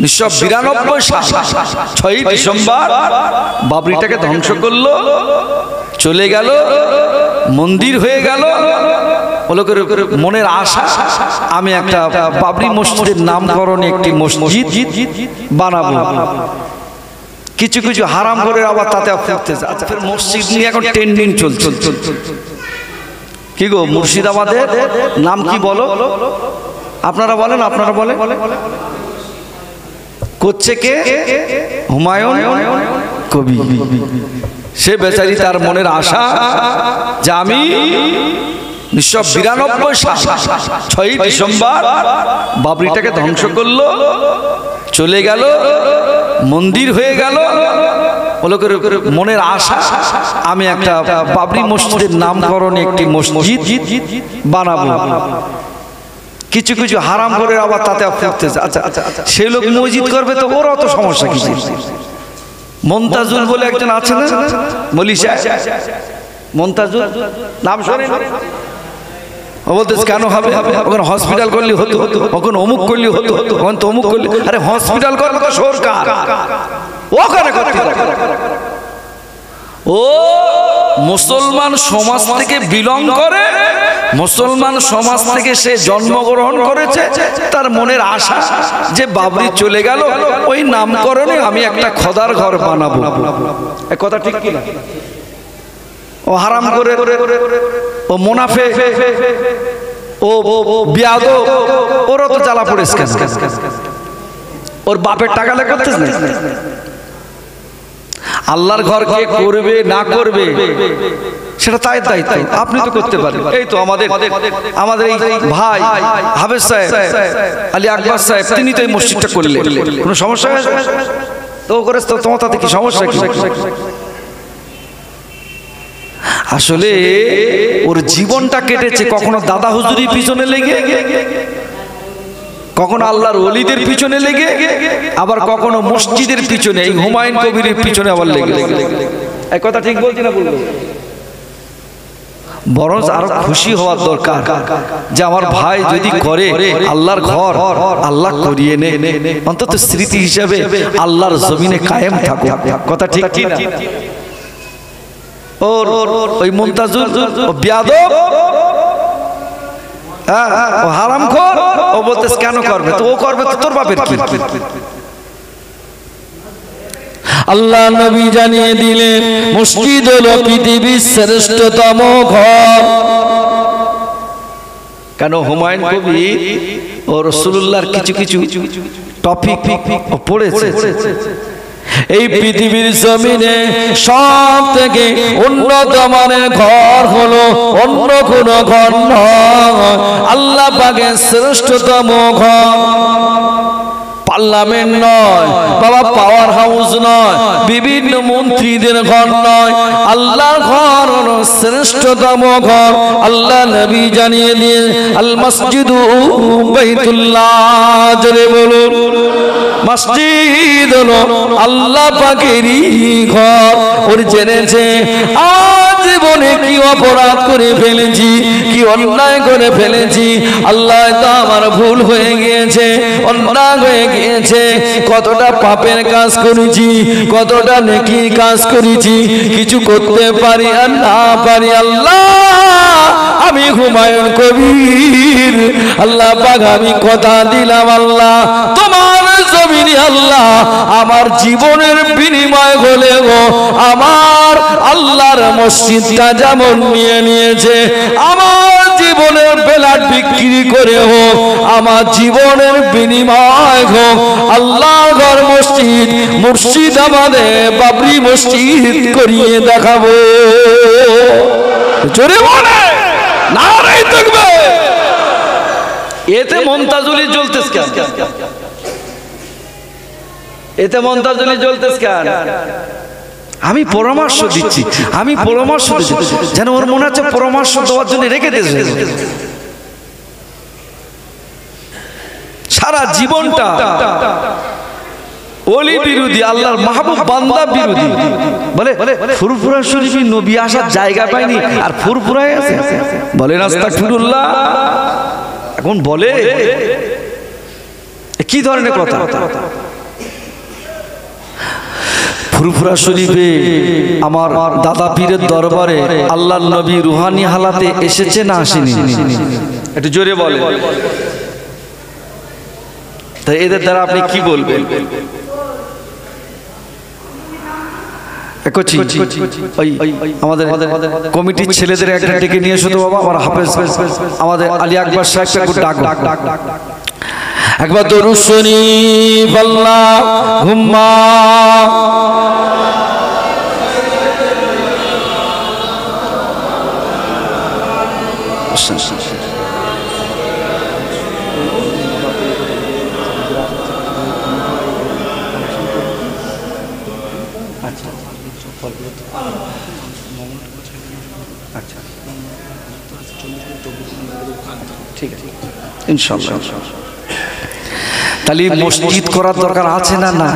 1992 সাল 6ই ডিসেম্বর বাবরিটাকে ধ্বংস করলো, চলে গেল, মন্দির হয়ে গেল। বলো করে মনের আশা আমি একটা বাবরি মসজিদের নামকরণে একটি মসজিদ বানাবো। কিছু কিছু হারাম করে আবার তাতে ফিরতেছে। আচ্ছা, মসজিদ নিয়ে এখন ট্রেন্ডিং চলছে। কি গো, মুর্শিদাবাদের নাম কি বলো? আপনারা বলেন, আপনারা বলেন। করছে কে? হুমায়ুন কবির। সে বেচারি তার মনের আশা যে আমি 1992 সাল 6ই ডিসেম্বর বাবরিটাকে ধ্বংস করলো, চলে গেল, মন্দির হয়ে গেল। বলো করে মনের আশা আমি একটা বাবরি মসজিদের নামকরণে একটি মসজিদ বানাবো। কিছু কিছু হারাম করে আবার তাতে ফিরতেছে। আচ্ছা, সে লোক মসজিদ করবে তো ওর অত সমস্যা কিছু। মন্তাজুল বলে একজন আছে না, মলিশা মন্তাজুল, নাম শোনেন? ও বলতেছে কেন হবে? ওখানে হসপিটাল করলে হতো, ওখানে অমুক করলে হতো, ওখানে তো অমুক করলে। আরে হসপিটাল করবে তো সরকার, ওখানে করতে হবে। ও মুসলমান সমাজ থেকে বিলং করে, মুসলমান সমাজ থেকে সে জন্মগ্রহণ করেছে। তার মনের আশা যে বাবরি চলে গেল, ওই নামকরণে আমি একটা খোদার ঘর বানাবো। এই কথা ঠিক কি না? ও হারাম করে, ও মুনাফিক, ও বিয়াদব, ওরও তো জ্বালা পড়েছে কেন? ওর বাপের টাকা লে করতেছ না। আল্লাহর ঘর কে করবে না করবে সেটা তাই দায়িত্ব, আপনি তো করতে পারেন। এই তো আমাদের এই ভাই হাফেজ সাহেব, আলী আকবর সাহেব, তিনি তো এই মসজিদটা করলেন। কোনো সমস্যা তো করে তোমার তাতে কি সমস্যা? কি আসলে ওর জীবনটা কেটেছে কখনো দাদা হুজুরির পিছনে লেগে, কখনো আল্লাহর ওলিদের পিছনে লেগে, আবার কখনো মসজিদের পিছনে, এই হুমায়ুন কবিরের পিছনে আবার লেগে। এই কথা ঠিক বলছি না? বলবো বরং আরো খুশি হওয়ার দরকার যে আমার ভাই যদি করে আল্লাহর ঘর, আল্লাহ করিয়ে নে, অন্তত স্মৃতি হিসাবে আল্লাহর জমিনে কায়েম থাকো। কথা ঠিক কি না? ওই মুমতাজুল বিয়াদব, ও হারামখোর, ও বলতেছে কেন করবে? তো ও করবে তো তোর বাপের কি? আল্লাহ নবী জানিয়ে দিলেন মসজিদ হলো পৃথিবীর শ্রেষ্ঠতম ঘর। কেন? হুমায়ুন কবির ও রাসূলুল্লাহর কিছু কিছু টপিক পড়েছে। এই পৃথিবীর জমিনে সব থেকে উন্নত মানের ঘর হলো অন্য কোন ঘর নয়, আল্লাহ পাকের শ্রেষ্ঠতম ঘর। পার্লামেন্ট নয় বাবা, পাওয়ার হাউস নয়, বিভিন্ন মন্ত্রীদের ঘর নয়, আল্লাহর ঘর হলো শ্রেষ্ঠতম ঘর। আল্লাহ নবী জানিয়ে দিয়ে আল মসজিদু বাইতুল্লাহ, জোরে বলুন মসজিদ হলো আল্লাহ পাকেরই ঘর। ওর জেনেছে জীবনে কি অপরাধ করে ফেলেছি, কি অন্যায় করে ফেলেছি, আল্লাহ তো আমার ভুল হয়ে গিয়েছে, অন্যায় হয়ে গিয়েছে, কতটা পাপের কাজ করেছি, কতটা নেকির কাজ করেছি, কিছু করতে পারি আর না পারি। আল্লাহ আমি হুমায়ুন কবির, আল্লাহ পাক আমি কথা দিলাম, আল্লাহ তোমার জমিনে আল্লাহ আমার জীবনের বিনিময় হলে গো আমার আল্লাহর মসজিদটা যেমন নিয়ে নিয়েছে, আমার জীবনের বেলাট বিক্রি করে হোক, আমার জীবনের বিনিময় হোক আল্লাহর ঘর মসজিদ, মুর্শিদাবাদে বাবরি মসজিদ করিয়ে দেখাবো। জোরে বলে নারে তাকবীর। এতে মুমতাজুলি জ্বলতেছে কেন? এতে মুমতাজুলি জ্বলতেছে কেন? আমি পরামর্শ দিচ্ছি, আমি পরামর্শ দিচ্ছি, যেন ওর মনে হচ্ছে পরামর্শ দেওয়ার জন্য রেখে দিয়েছে। সারা জীবনটা ওলি বিরোধী, আল্লাহর মাহবুব বান্দা বিরোধী। বলে ফুরফুরা শরীফে নবী আসার জায়গা পায়নি আর ফুরফুরায় আছে। বলেন আস্তাগফিরুল্লাহ। এখন বলে কি ধরনের কথা? ফুরফুরা শরীফে আমার দাদা পীরের দরবারে আল্লাহর নবী রুহানি হালাতে এসেছে না আসেনি? একটু জোরে বলে। তাই এদের দ্বারা আপনি কি বলবেন? আমাদের কমিটির ছেলেদের একটা ডেকে নিয়ে এসো তো বাবা, আমার হাফেজ আমাদের আলী আকবর সাহেবকে ডাক। একবার দরুদ শরীফ আল্লাহুম্মা ঠিক আছে ইনশাআল্লাহ। তাহলে মসজিদ করার দরকার আছে না? না,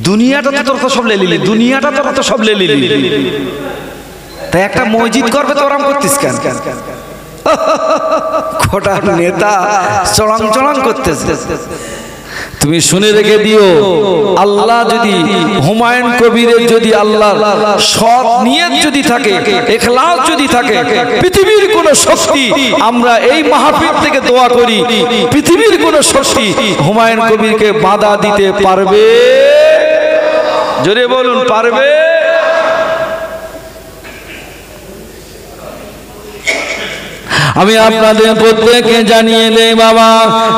দুনিয়াটা তো সব লেলিলি, দুনিয়াটা তো সব লেলিলি, তাই একটা মসজিদ করবে তো ওরম করতিস কেন? খোটা নেতা চড়াং চড়াং করতেছে। তুমি শুনে রেখে দিও, আল্লাহ যদি হুমায়ুন কবিরের যদি আল্লাহর সৎ নিয়ত যদি থাকে, ইখলাস যদি থাকে, পৃথিবীর কোন শক্তি, আমরা এই মাহফিল থেকে দোয়া করি, পৃথিবীর কোন শক্তি হুমায়ুন কবিরকে বাধা দিতে পারবে? জোরে বলুন, পারবে? আমি আপনাদের প্রত্যেককে জানিয়ে দেই বাবা,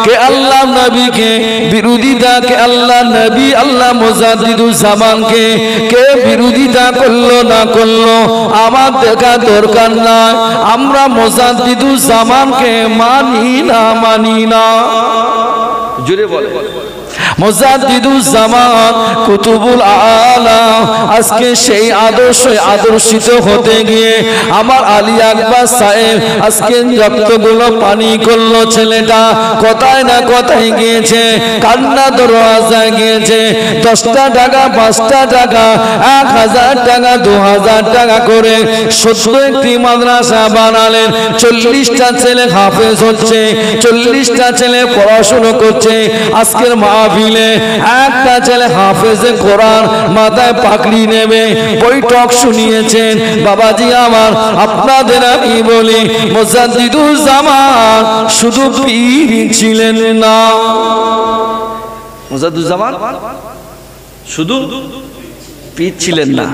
কে আল্লাহ নবীকে বিরোধিতা, কে আল্লাহ নবী আল্লাহ মুজাদ্দিদুল জামানকে কে বিরোধিতা করলো না করলো আমার দেখা দরকার নাই। আমরা মুজাদ্দিদুল জামানকে মানি না। জোরে বলে। মুজাদ্দিদুল জামান কুতুবুল আলাম, আজকে সেই আদর্শিত হতে গিয়ে আমার আলী আকবর সাহেব আজকে রক্তগুলো পানি করলো। ছেলেটা কোথায় না কোথায় গিয়েছে, কান্না দরওয়াজায় গিয়েছে। 10টা টাকা, 5টা টাকা, 1000 টাকা, 2000 টাকা করে সদ্য একটি মাদ্রাসা বানালেন। 40টা ছেলে হাফেজ হচ্ছে, 40টা ছেলে পড়াশুনো করছে। আজকের মাহফিলে একটা ছেলে হাফেজে কোরআন মাথায় পাকড়ি নেবে বৈঠক শুনিয়েছেন। বাবাজি আমার, আপনাদের আমি বলি, মুজাদ্দিদুল জামান শুধু পীর ছিলেন না। মুজাদ্দিদুল জামান শুধু পীর ছিলেন না,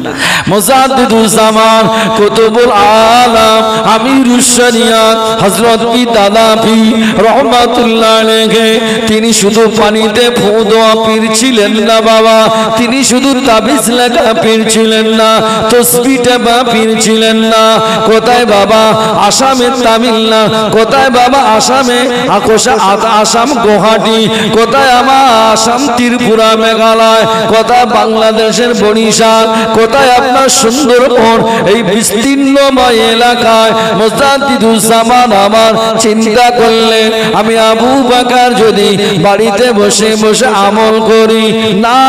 মুজাদ্দিদুল জামান কুতুবুল আলাম আমিরুশ শরিয়াত হযরত দাদা পীর রহমাতুল্লাহ আলাইহি, তিনি শুধু পানিতে ফু দেওয়া পীর ছিলেন না বাবা, তিনি শুধু তাবিজ লাগা পীর ছিলেন না, তাসবিহ টেপা পীর ছিলেন না। কোথায় বাবা? আসামে তামিলনা, কোথায় বাবা? আসামে আসাম গুয়াহাটি, কোথায় আমার আসাম ত্রিপুরা মেঘালয়, কোথায় বাংলাদেশের বড়ি, কোথায় আপনার সুন্দরবন, এই বিস্তীর্ণময় এলাকায় মুজাদ্দিদুল জামান আমার চিন্তা করলেন, আমি আবু বকর যদি বাড়িতে বসে বসে আমল করি, না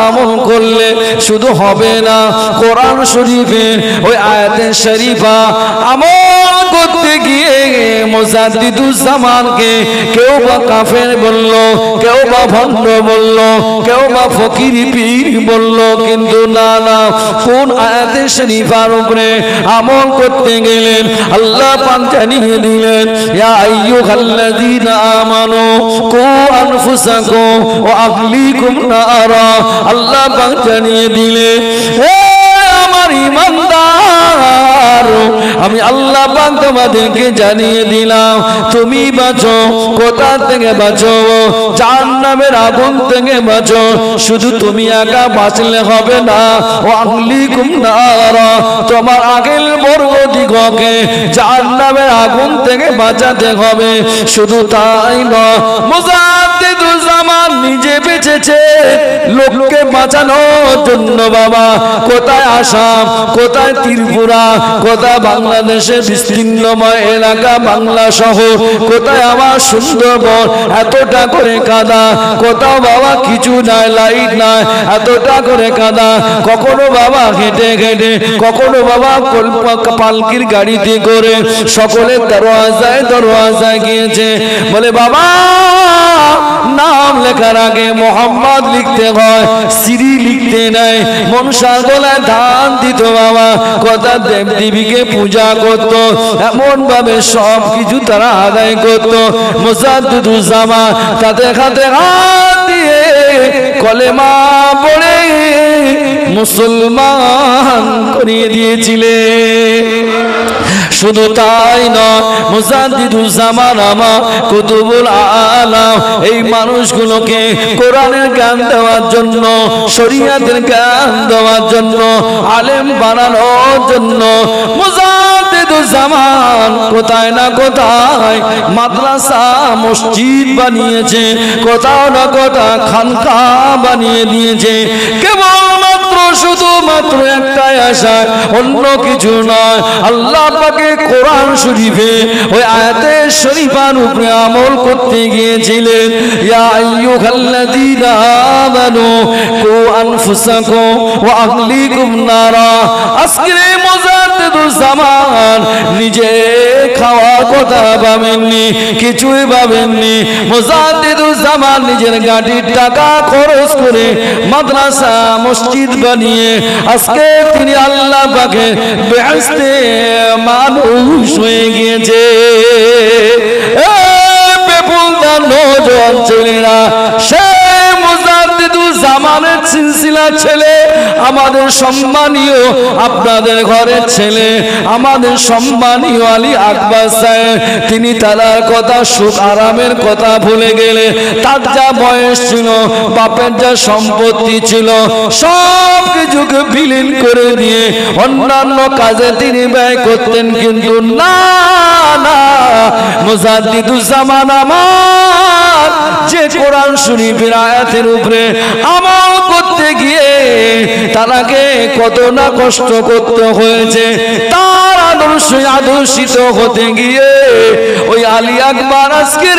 আমল করলে শুধু হবে না, কোরআন শরীফের ওই আয়াতে শরীফা আমল করতে গিয়ে মুজাদ্দিদুল জামানকে কেউ বা কাফের বলল, কেউ বা ভণ্ড বলল, কেউ বা ফকির পীর বলল, কিন্তু না, কোন আয়াতে শরীফার উপরে আমল করতে গেলেন আল্লাহ পাক জানিয়ে দিলেন, ইয়া আইয়ুহাল্লাযীনা আমানু কু আনফুসাকুম ওয়া আহলিকুম নারা। আল্লাহ পাক জানিয়ে দিলেন, হে আমার ঈমানদার, আমি আল্লাহ পাক তোমাদেরকে জানিয়ে দিলাম, তুমি বাঁচো। কোথা থেকে বাঁচো? জাহান্নামের আগুন থেকে বাঁচো। শুধু তুমি একা বাঁচলে হবে না, ও আহলিকুম নারা, তোমার আগের বর্গদিগকে জাহান্নামের আগুন থেকে বাঁচাতে হবে। শুধু তাই নয়, মুজাদ্দিদুল জামান নিজে বেঁচেছে লোককে বাঁচানোর জন্য বাবা। কোথায় আসাম, কোথায় ত্রিপুরা, কোথায় বাংলাদেশের বিস্তীর্ণময় এলাকা বাংলা শহর, কোথায় আমার সুন্দরবন, এতটা করে কাদা। কোথাও বাবা কিছু নাই, লাইট নাই, এতটা করে কাদা। কখনো বাবা হেঁটে হেঁটে, কখনো বাবা পালকির গাড়িতে করে সকলের দরওয়াজায় গিয়েছে। বলে বাবা নাম লেখার আগে মোহাম্মদ লিখতে হয়, সিরি লিখতে নাই। মনসার গলায় ধান দিত বাবা, কথা দেব দেবীকে পূজা করত, এমন ভাবে সব কিছু তারা আদায় করত। মুজাদ্দিদুজ্জামান তাতে হাতে হাত দিয়ে কলেমা পড়ে মুসলমান করিয়ে দিয়েছিলেন। শুধু তাই নয়, মুজাদ্দিদুজ্জামান আমা কুতুবুল আলাম এই মানুষগুলোকে কোরআনের জ্ঞান দেওয়ার জন্য, শরীয়তের জ্ঞান দেওয়ার জন্য, আলেম বানানোর জন্য মুজাদ্দিদুজ্জামান কোথায় না কোথায় মাদ্রাসা মসজিদ বানিয়েছে, কোথাও না কোথাও খানকা বানিয়ে দিয়েছে। কেবলমাত্র শুধুমাত্র একটাই আশা, অন্য কিছু নয়। আল্লাহ পাকে কোরআন শরীফে ওই আয়াতে শরীফার উপরে আমল করতে গিয়েছিলেন। ইয়া আইয়ুহাল্লাযীনা আমানু কু আনফুসাকুম ওয়া আহলিকুম নারা। আজকে মুজাদ্দিদুজ্জামান নিজে খাওয়ার কথা ভাবেননি, কিছুই ভাবেননি। মুজাদ্দিদুজ্জামান নিজের গাড়ির টাকা খরচ করে মাদ্রাসা মসজিদ বানিয়ে আজকে তিনি আল্লাহ পাকে বেহেশতে মানুষ হয়ে গিয়েছে। বেপুলদার নওজোয়ান ছেলেরা, সে মুজাদ্দিদুজ্জামানের সিলসিলা ছেলে, আমাদের সম্মানীয় আপনাদের ঘরের ছেলে, আমাদের সম্মানীয় আলী আকবর সাহেব, তিনি তার কথা সুখ আরামের কথা ভুলে গেলে তার যা বয়স ছিল, বাপের যা সম্পত্তি ছিল, সব কিছুকে বিলীন করে দিয়ে অন্যান্য কাজে তিনি ব্যয় করতেন। কিন্তু না না, মুজাদ্দিদুজ্জামান আমার যে কোরআন শরীফের আয়াতের উপরে আমল করতে গিয়ে তারাকে কত না কষ্ট করতে হয়েছে, তার আদর্শে আদর্শিত হতে গিয়ে ওই আলী আকবর আজকে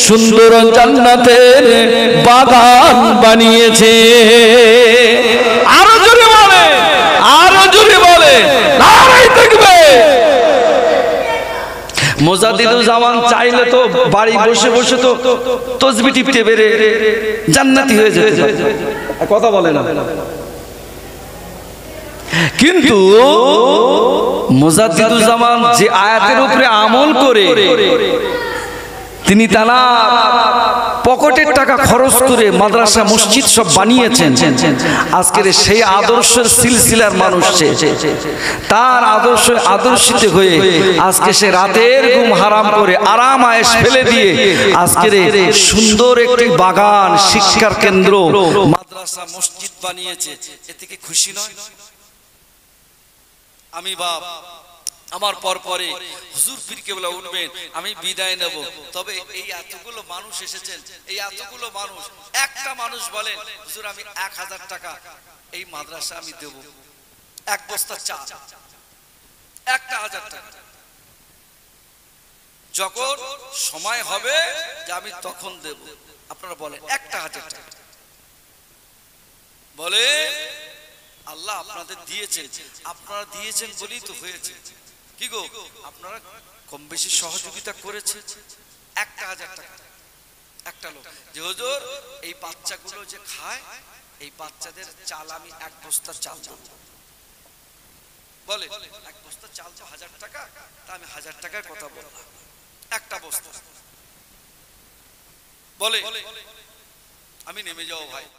সুন্দর জান্নাতের বাগান বানিয়েছে। আরো জোরে বলে, আরো জোরে বলে, নারায়ে তাকবীর। মুজাদ্দিদুজ্জামান চাইলে তো বাড়ি বসে বসে তো তসবিহ টিপতে পেরে জান্নাতি হয়ে যেতে, কথা বলে না। কিন্তু মুজাদ্দিদুজ্জামান যে আয়াতের উপরে আমল করে তিনি তারা পকেটের টাকা খরচ করে মাদ্রাসা মসজিদ সব বানিয়েছেন, আজকের সেই আদর্শের সিলসিলার মানুষ তার আদর্শিত হয়ে আজকে সে রাতের ঘুম হারাম করে আরাম আয়েশ ফেলে দিয়ে আজকের সুন্দর একটি বাগান, শিক্ষার কেন্দ্র, মাদ্রাসা মসজিদ বানিয়েছে। এ থেকে খুশি নয়? আমি বাপ আমার পরে হুজুর পীর কেবলা উঠবেন, আমি বিদায় নেব। তবে এই এতগুলো মানুষ এসেছেন, এই এতগুলো মানুষ, একটা মানুষ বলেন হুজুর আমি 1000 টাকা এই মাদ্রাসা আমি দেব, এক বস্তা চা, একটা 1000 টাকা। যখন সময় হবে যে আমি তখন দেব, আপনারা বলেন একটা 1000 টাকা। বলে আল্লাহ আপনাদের দিয়েছেন, আপনারা দিয়েছেন বলেই তো হয়েছে। কি গো, আপনারা কম বেশি সহযোগিতা করেছে। একটা 1000 টাকা একটা লোক যে হুজুর এই বাচ্চাগুলো যে খায়, এই বাচ্চাদের চাল আমি এক বস্তা চাল দেব। বলে এক বস্তা চাল তো 1000 টাকা, তা আমি 1000 টাকার কথা বললাম, একটা বস্তা। বলে আমি নেমে যাও ভাই।